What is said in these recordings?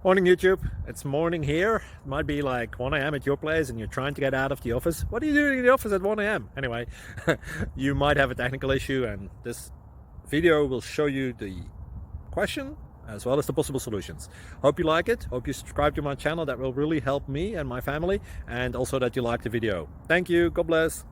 Morning YouTube, it's morning here. It might be like 1 a.m. at your place and you're trying to get out of the office. What are you doing in the office at 1 a.m.? Anyway, you might have a technical issue and this video will show you the question as well as the possible solutions. Hope you like it, hope you subscribe to my channel. That will really help me and my family, and also that you like the video. Thank you, God bless.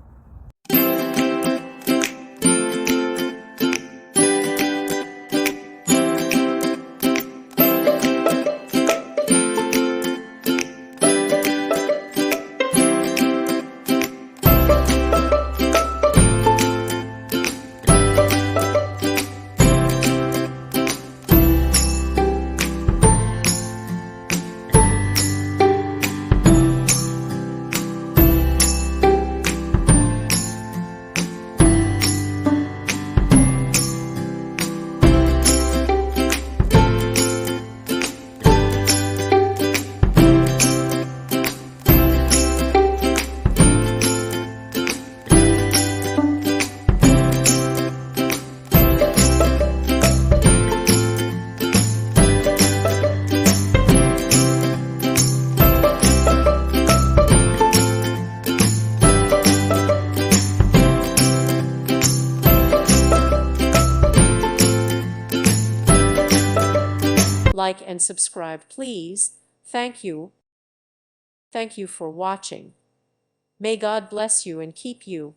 Like and subscribe, please. Thank you. Thank you for watching. May God bless you and keep you.